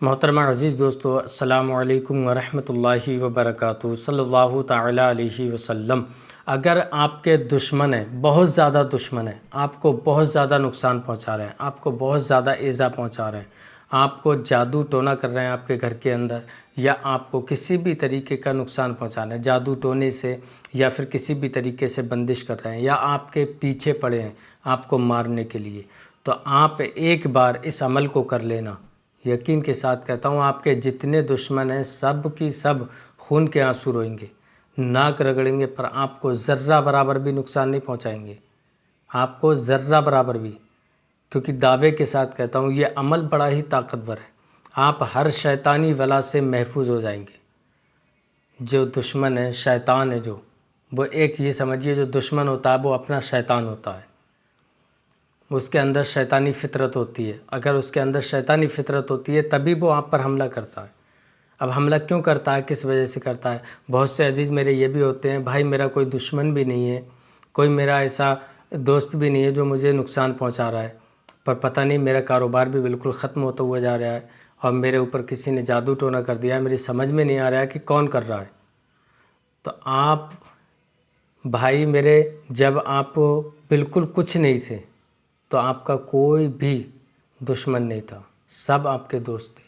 محترمہ عزیز دوستو، السلام علیکم ورحمۃ اللہ وبرکاتہ۔ صلی اللہ تعالیٰ علیہ وسلم۔ اگر آپ کے دشمن ہیں، بہت زیادہ دشمن ہیں، آپ کو بہت زیادہ نقصان پہنچا رہے ہیں، آپ کو بہت زیادہ ایذا پہنچا رہے ہیں، آپ کو جادو ٹونا کر رہے ہیں آپ کے گھر کے اندر، یا آپ کو کسی بھی طریقے کا نقصان پہنچا رہے ہیں جادو ٹونے سے، یا پھر کسی بھی طریقے سے بندش کر رہے ہیں، یا آپ کے پیچھے پڑے ہیں آپ کو مارنے کے لیے، تو آپ ایک بار اس عمل کو کر لینا۔ یقین کے ساتھ کہتا ہوں، آپ کے جتنے دشمن ہیں سب کی سب خون کے آنسو روئیں گے، ناک رگڑیں گے، پر آپ کو ذرہ برابر بھی نقصان نہیں پہنچائیں گے، آپ کو ذرہ برابر بھی، کیونکہ دعوے کے ساتھ کہتا ہوں یہ عمل بڑا ہی طاقتور ہے۔ آپ ہر شیطانی ولا سے محفوظ ہو جائیں گے۔ جو دشمن ہے، شیطان ہے، جو وہ ایک یہ سمجھیے، جو دشمن ہوتا ہے وہ اپنا شیطان ہوتا ہے، اس کے اندر شیطانی فطرت ہوتی ہے۔ اگر اس کے اندر شیطانی فطرت ہوتی ہے تبھی وہ آپ پر حملہ کرتا ہے۔ اب حملہ کیوں کرتا ہے، کس وجہ سے کرتا ہے؟ بہت سے عزیز میرے یہ بھی ہوتے ہیں، بھائی میرا کوئی دشمن بھی نہیں ہے، کوئی میرا ایسا دوست بھی نہیں ہے جو مجھے نقصان پہنچا رہا ہے، پر پتہ نہیں میرا کاروبار بھی بالکل ختم ہوتا ہوا جا رہا ہے، اور میرے اوپر کسی نے جادو ٹونا کر دیا ہے، میری سمجھ میں نہیں آ رہا ہے کہ کون کر رہا ہے۔ تو آپ بھائی میرے، جب آپ بالکل کچھ نہیں تھے تو آپ کا کوئی بھی دشمن نہیں تھا، سب آپ کے دوست تھے۔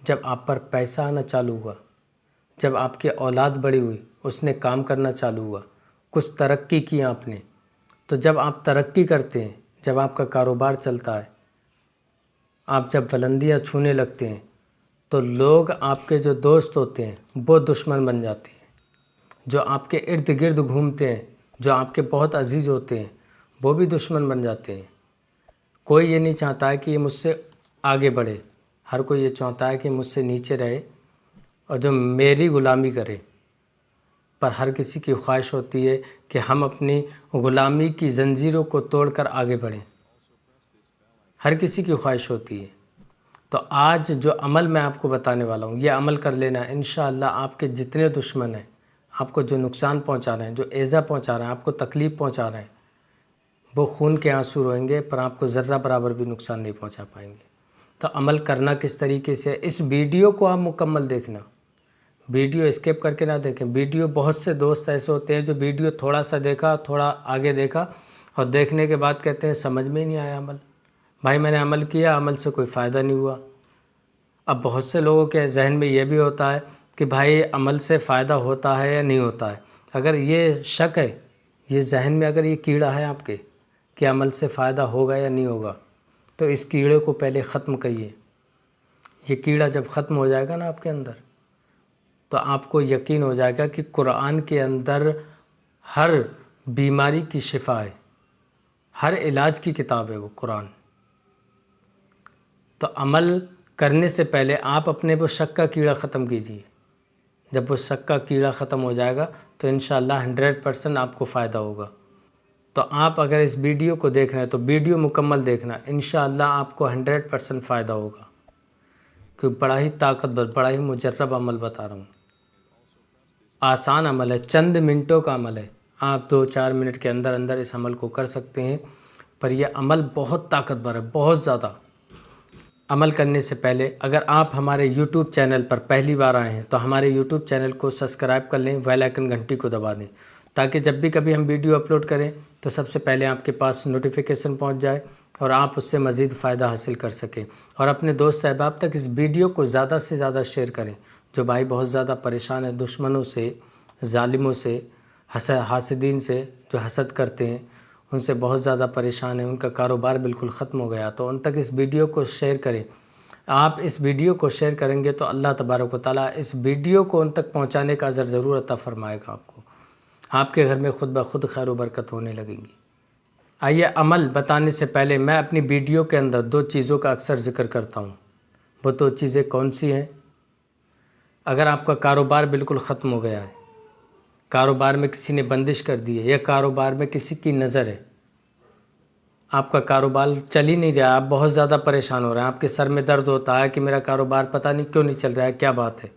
جب آپ پر پیسہ آنا چالو ہوا، جب آپ کی اولاد بڑی ہوئی، اس نے کام کرنا چالو ہوا، کچھ ترقی کی آپ نے، تو جب آپ ترقی کرتے ہیں، جب آپ کا کاروبار چلتا ہے، آپ جب بلندیاں چھونے لگتے ہیں، تو لوگ آپ کے جو دوست ہوتے ہیں وہ دشمن بن جاتے ہیں۔ جو آپ کے ارد گرد گھومتے ہیں، جو آپ کے بہت عزیز ہوتے ہیں، وہ بھی دشمن بن جاتے ہیں۔ کوئی یہ نہیں چاہتا ہے کہ یہ مجھ سے آگے بڑھے، ہر کوئی یہ چاہتا ہے کہ مجھ سے نیچے رہے اور جو میری غلامی کرے، پر ہر کسی کی خواہش ہوتی ہے کہ ہم اپنی غلامی کی زنجیروں کو توڑ کر آگے بڑھیں، ہر کسی کی خواہش ہوتی ہے۔ تو آج جو عمل میں آپ کو بتانے والا ہوں، یہ عمل کر لینا، انشاءاللہ آپ کے جتنے دشمن ہیں، آپ کو جو نقصان پہنچا رہے ہیں، جو ایذا پہنچا رہے ہیں، آپ کو تکلیف پہنچا رہے ہیں، وہ خون کے آنسو روئیں گے، پر آپ کو ذرہ برابر بھی نقصان نہیں پہنچا پائیں گے۔ تو عمل کرنا کس طریقے سے؟ اس ویڈیو کو آپ مکمل دیکھنا، ویڈیو اسکپ کر کے نہ دیکھیں۔ ویڈیو بہت سے دوست ایسے ہوتے ہیں جو ویڈیو تھوڑا سا دیکھا، تھوڑا آگے دیکھا، اور دیکھنے کے بعد کہتے ہیں سمجھ میں ہی نہیں آیا عمل، بھائی میں نے عمل کیا، عمل سے کوئی فائدہ نہیں ہوا۔ اب بہت سے لوگوں کے ذہن میں یہ بھی ہوتا ہے کہ بھائی عمل سے فائدہ ہوتا ہے یا نہیں ہوتا ہے۔ اگر یہ شک ہے، یہ ذہن میں اگر یہ کیڑا ہے آپ کے کہ عمل سے فائدہ ہوگا یا نہیں ہوگا، تو اس کیڑے کو پہلے ختم کریے۔ یہ کیڑا جب ختم ہو جائے گا نا آپ کے اندر، تو آپ کو یقین ہو جائے گا کہ قرآن کے اندر ہر بیماری کی شفا ہے، ہر علاج کی کتاب ہے وہ قرآن۔ تو عمل کرنے سے پہلے آپ اپنے وہ شک کا کیڑا ختم کیجیے۔ جب وہ شک کا کیڑا ختم ہو جائے گا تو انشاءاللہ 100% آپ کو فائدہ ہوگا۔ تو آپ اگر اس ویڈیو کو دیکھ رہے ہیں تو ویڈیو مکمل دیکھنا، انشاءاللہ آپ کو 100% فائدہ ہوگا، کیونکہ بڑا ہی طاقتور، بڑا ہی مجرب عمل بتا رہا ہوں۔ آسان عمل ہے، چند منٹوں کا عمل ہے، آپ 2-4 منٹ کے اندر اندر اس عمل کو کر سکتے ہیں، پر یہ عمل بہت طاقتور ہے، بہت زیادہ۔ عمل کرنے سے پہلے اگر آپ ہمارے یوٹیوب چینل پر پہلی بار آئے ہیں تو ہمارے یوٹیوب چینل کو سبسکرائب کر لیں، بیل آئیکن گھنٹی کو دبا دیں، تاکہ جب بھی کبھی ہم ویڈیو اپلوڈ کریں تو سب سے پہلے آپ کے پاس نوٹیفیکیشن پہنچ جائے اور آپ اس سے مزید فائدہ حاصل کر سکیں۔ اور اپنے دوست احباب تک اس ویڈیو کو زیادہ سے زیادہ شیئر کریں۔ جو بھائی بہت زیادہ پریشان ہیں دشمنوں سے، ظالموں سے، حاسدین سے، جو حسد کرتے ہیں، ان سے بہت زیادہ پریشان ہیں، ان کا کاروبار بالکل ختم ہو گیا، تو ان تک اس ویڈیو کو شیئر کریں۔ آپ اس ویڈیو کو شیئر کریں گے تو اللہ تبارک و تعالیٰ اس ویڈیو کو ان تک پہنچانے کا اجر ضرور عطا فرمائے گا آپ کو۔ آپ کے گھر میں خود بخود خیر و برکت ہونے لگیں گی۔ آئیے، عمل بتانے سے پہلے میں اپنی ویڈیو کے اندر 2 چیزوں کا اکثر ذکر کرتا ہوں۔ وہ 2 چیزیں کون سی ہیں؟ اگر آپ کا کاروبار بالکل ختم ہو گیا ہے، کاروبار میں کسی نے بندش کر دی ہے، یا کاروبار میں کسی کی نظر ہے، آپ کا کاروبار چل ہی نہیں رہا، آپ بہت زیادہ پریشان ہو رہے ہیں، آپ کے سر میں درد ہوتا ہے کہ میرا کاروبار پتہ نہیں کیوں نہیں چل رہا ہے، کیا بات ہے؟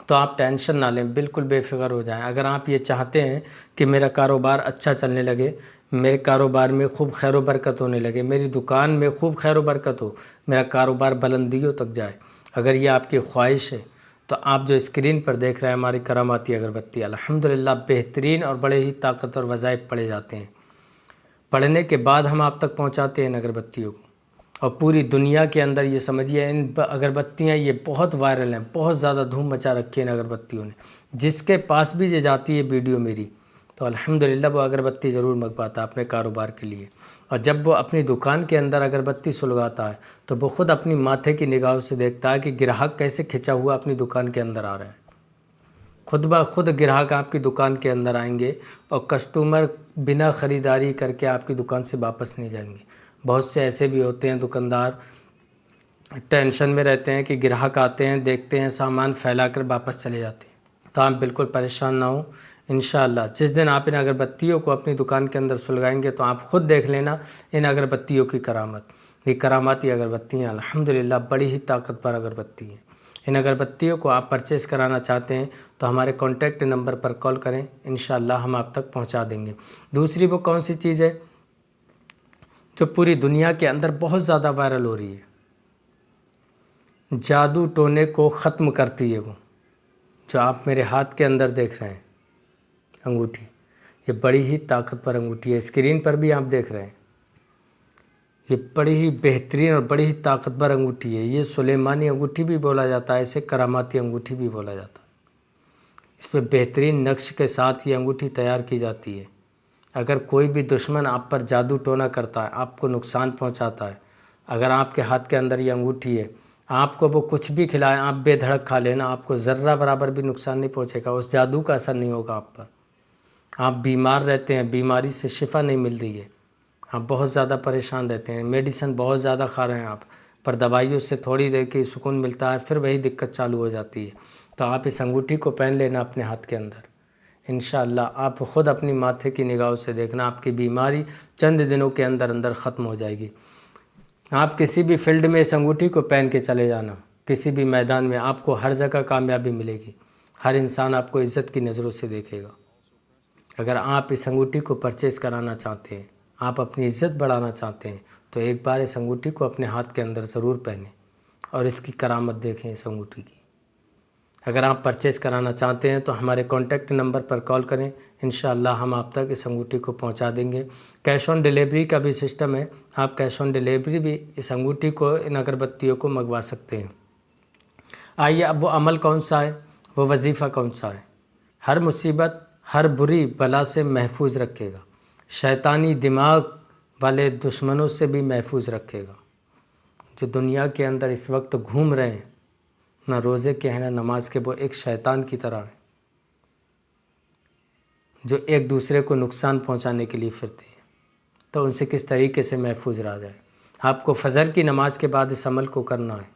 تو آپ ٹینشن نہ لیں، بالکل بے فکر ہو جائیں۔ اگر آپ یہ چاہتے ہیں کہ میرا کاروبار اچھا چلنے لگے، میرے کاروبار میں خوب خیر و برکت ہونے لگے، میری دکان میں خوب خیر و برکت ہو، میرا کاروبار بلندیوں تک جائے، اگر یہ آپ کی خواہش ہے تو آپ جو اسکرین پر دیکھ رہے ہیں ہماری کراماتی اگربتی الحمدللہ بہترین اور بڑے ہی طاقتور وظائف پڑھے جاتے ہیں۔ پڑھنے کے بعد ہم آپ تک پہنچاتے ہیں ان اگربتیوں کو، اور پوری دنیا کے اندر یہ سمجھیے ان اگربتیاں یہ بہت وائرل ہیں، بہت زیادہ دھوم مچا رکھی ہے ان اگربتیوں نے۔ جس کے پاس بھی یہ جاتی ہے ویڈیو میری تو الحمدللہ وہ اگربتی ضرور منگواتا ہے اپنے کاروبار کے لیے، اور جب وہ اپنی دکان کے اندر اگربتی سلگاتا ہے تو وہ خود اپنی ماتھے کی نگاہوں سے دیکھتا ہے کہ گراہک کیسے کھنچا ہوا اپنی دکان کے اندر آ رہے ہیں۔ خود بخود گراہک آپ کی دکان کے اندر آئیں گے اور کسٹمر بنا خریداری کر کے آپ کی دکان سے واپس نہیں جائیں گے۔ بہت سے ایسے بھی ہوتے ہیں دکاندار ٹینشن میں رہتے ہیں کہ گراہک آتے ہیں، دیکھتے ہیں سامان پھیلا کر واپس چلے جاتے ہیں۔ تو آپ بالکل پریشان نہ ہوں، انشاءاللہ جس دن آپ ان اگربتیوں کو اپنی دکان کے اندر سلگائیں گے تو آپ خود دیکھ لینا ان اگربتیوں کی کرامت۔ یہ کراماتی اگربتیاں الحمدللہ بڑی ہی طاقتور اگربتی ہیں۔ ان اگربتیوں کو آپ پرچیز کرانا چاہتے ہیں تو ہمارے کانٹیکٹ نمبر پر کال کریں، انشاءاللہ ہم آپ تک پہنچا دیں گے۔ دوسری وہ کون سی چیز ہے جو پوری دنیا کے اندر بہت زیادہ وائرل ہو رہی ہے؟ جادو ٹونے کو ختم کرتی ہے وہ، جو آپ میرے ہاتھ کے اندر دیکھ رہے ہیں انگوٹھی، یہ بڑی ہی طاقتور انگوٹھی ہے، اسکرین پر بھی آپ دیکھ رہے ہیں۔ یہ بڑی ہی بہترین اور بڑی ہی طاقتور انگوٹھی ہے، یہ سلیمانی انگوٹھی بھی بولا جاتا ہے، اسے کراماتی انگوٹھی بھی بولا جاتا ہے۔ اس پہ بہترین نقش کے ساتھ یہ انگوٹھی تیار کی جاتی ہے۔ اگر کوئی بھی دشمن آپ پر جادو ٹونا کرتا ہے، آپ کو نقصان پہنچاتا ہے، اگر آپ کے ہاتھ کے اندر یہ انگوٹھی ہے، آپ کو وہ کچھ بھی کھلائے، آپ بے دھڑک کھا لینا، آپ کو ذرہ برابر بھی نقصان نہیں پہنچے گا، اس جادو کا اثر نہیں ہوگا آپ پر۔ آپ بیمار رہتے ہیں، بیماری سے شفا نہیں مل رہی ہے، آپ بہت زیادہ پریشان رہتے ہیں، میڈیسن بہت زیادہ کھا رہے ہیں آپ، پر دوائیوں سے تھوڑی دیر کے سکون ملتا ہے، پھر وہی دقت چالو ہو جاتی ہے۔ تو آپ اس انگوٹھی کو پہن لینا اپنے ہاتھ کے اندر، انشاءاللہ آپ خود اپنی ماتھے کی نگاہوں سے دیکھنا آپ کی بیماری چند دنوں کے اندر اندر ختم ہو جائے گی۔ آپ کسی بھی فیلڈ میں اس انگوٹھی کو پہن کے چلے جانا، کسی بھی میدان میں آپ کو ہر جگہ کامیابی ملے گی، ہر انسان آپ کو عزت کی نظروں سے دیکھے گا۔ اگر آپ اس انگوٹھی کو پرچیز کرانا چاہتے ہیں، آپ اپنی عزت بڑھانا چاہتے ہیں تو ایک بار اس انگوٹھی کو اپنے ہاتھ کے اندر ضرور پہنیں اور اس کی کرامت دیکھیں اس انگوٹھی کی۔ اگر آپ پرچیز کرانا چاہتے ہیں تو ہمارے کانٹیکٹ نمبر پر کال کریں، انشاءاللہ ہم آپ تک اس انگوٹھی کو پہنچا دیں گے۔ کیش آن ڈیلیوری کا بھی سسٹم ہے، آپ کیش آن ڈیلیوری بھی اس انگوٹھی کو ان اگربتیوں کو منگوا سکتے ہیں۔ آئیے اب وہ عمل کون سا ہے، وہ وظیفہ کون سا ہے؟ ہر مصیبت، ہر بری بلا سے محفوظ رکھے گا، شیطانی دماغ والے دشمنوں سے بھی محفوظ رکھے گا، جو دنیا کے اندر اس وقت گھوم رہے ہیں، نہ روزے کے ہیں نہ نماز کے، وہ ایک شیطان کی طرح ہیں جو ایک دوسرے کو نقصان پہنچانے کے لیے پھرتے ہیں۔ تو ان سے کس طریقے سے محفوظ رہا جائے؟ آپ کو فجر کی نماز کے بعد اس عمل کو کرنا ہے۔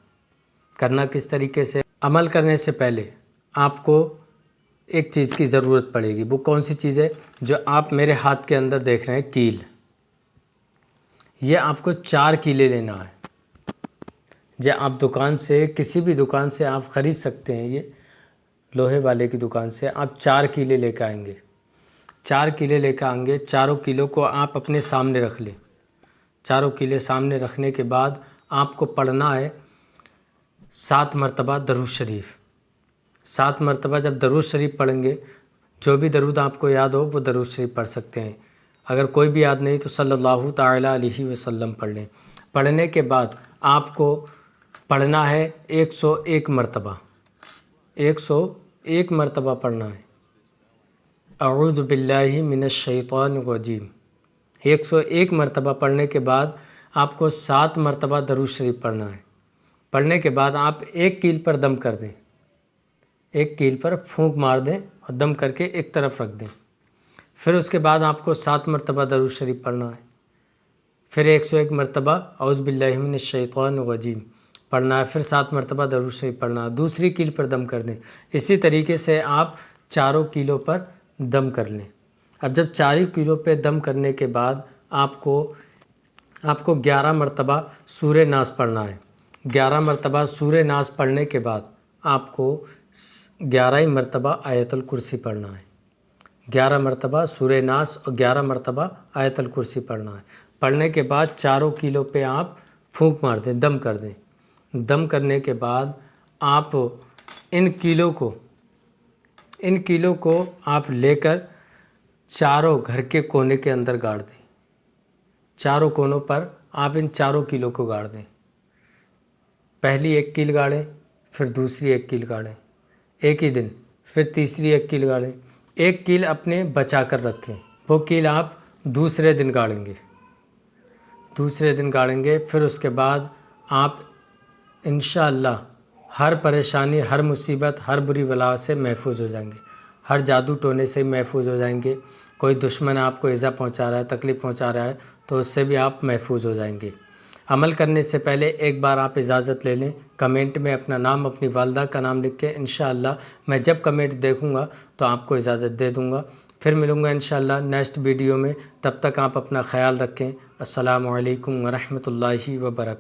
کرنا کس طریقے سے؟ عمل کرنے سے پہلے آپ کو ایک چیز کی ضرورت پڑے گی، وہ کون سی چیز ہے؟ جو آپ میرے ہاتھ کے اندر دیکھ رہے ہیں، کیل، یہ آپ کو 4 کیلے لینا ہے۔ جو آپ دکان سے، کسی بھی دکان سے آپ خرید سکتے ہیں، یہ لوہے والے کی دکان سے آپ 4 کیلے لے کے آئیں گے۔ 4 کیلے لے کے آئیں گے، چاروں کیلوں کو آپ اپنے سامنے رکھ لیں۔ چاروں کیلے سامنے رکھنے کے بعد آپ کو پڑھنا ہے 7 مرتبہ درود شریف۔ 7 مرتبہ جب درود شریف پڑھیں گے، جو بھی درود آپ کو یاد ہو وہ درود شریف پڑھ سکتے ہیں، اگر کوئی بھی یاد نہیں تو صلی اللہ تعالی علیہ وسلم پڑھ لیں۔ پڑھنے کے بعد آپ کو پڑھنا ہے 101 مرتبہ، 101 مرتبہ پڑھنا ہے، اعوذ باللہ من الشیطان الرجیم۔ 101 مرتبہ پڑھنے کے بعد آپ کو 7 مرتبہ درود شریف پڑھنا ہے۔ پڑھنے کے بعد آپ ایک کیل پر دم کر دیں، ایک کیل پر پھونک مار دیں اور دم کر کے ایک طرف رکھ دیں۔ پھر اس کے بعد آپ کو 7 مرتبہ درود شریف پڑھنا ہے، پھر 101 مرتبہ اعوذ باللہ من الشیطان الرجیم پڑھنا ہے، پھر 7 مرتبہ درود شریف پڑھنا ہے، دوسری کیل پر دم کر دیں۔ اسی طریقے سے آپ چاروں کیلوں پر دم کر لیں۔ اب جب 4 کیلوں پہ دم کرنے کے بعد آپ کو 11 مرتبہ سورہ ناس پڑھنا ہے۔ 11 مرتبہ سورہ ناس پڑھنے کے بعد آپ کو 11 مرتبہ آیت الکرسی پڑھنا ہے، 11 مرتبہ سورہ ناس اور 11 مرتبہ آیت الکرسی پڑھنا ہے۔ پڑھنے کے بعد چاروں کیلوں پہ آپ پھونک مار دیں، دم کر دیں۔ دم کرنے کے بعد آپ ان کیلوں کو آپ لے کر چاروں گھر کے کونے کے اندر گاڑ دیں۔ چاروں کونوں پر آپ ان چاروں کیلوں کو گاڑ دیں۔ پہلی ایک کیل گاڑیں، پھر دوسری ایک کیل گاڑیں ایک ہی دن، پھر تیسری ایک کیل گاڑیں۔ ایک کیل اپنے بچا کر رکھیں، وہ کیل آپ دوسرے دن گاڑیں گے۔ پھر اس کے بعد آپ انشاءاللہ ہر پریشانی، ہر مصیبت، ہر بری بلا سے محفوظ ہو جائیں گے، ہر جادو ٹونے سے محفوظ ہو جائیں گے۔ کوئی دشمن آپ کو ایذا پہنچا رہا ہے، تکلیف پہنچا رہا ہے تو اس سے بھی آپ محفوظ ہو جائیں گے۔ عمل کرنے سے پہلے ایک بار آپ اجازت لے لیں، کمنٹ میں اپنا نام، اپنی والدہ کا نام لکھ کے انشاءاللہ میں جب کمنٹ دیکھوں گا تو آپ کو اجازت دے دوں گا۔ پھر ملوں گا انشاءاللہ نیکسٹ ویڈیو میں، تب تک آپ اپنا خیال رکھیں۔ السلام علیکم ورحمۃ اللہ وبرکاتہ۔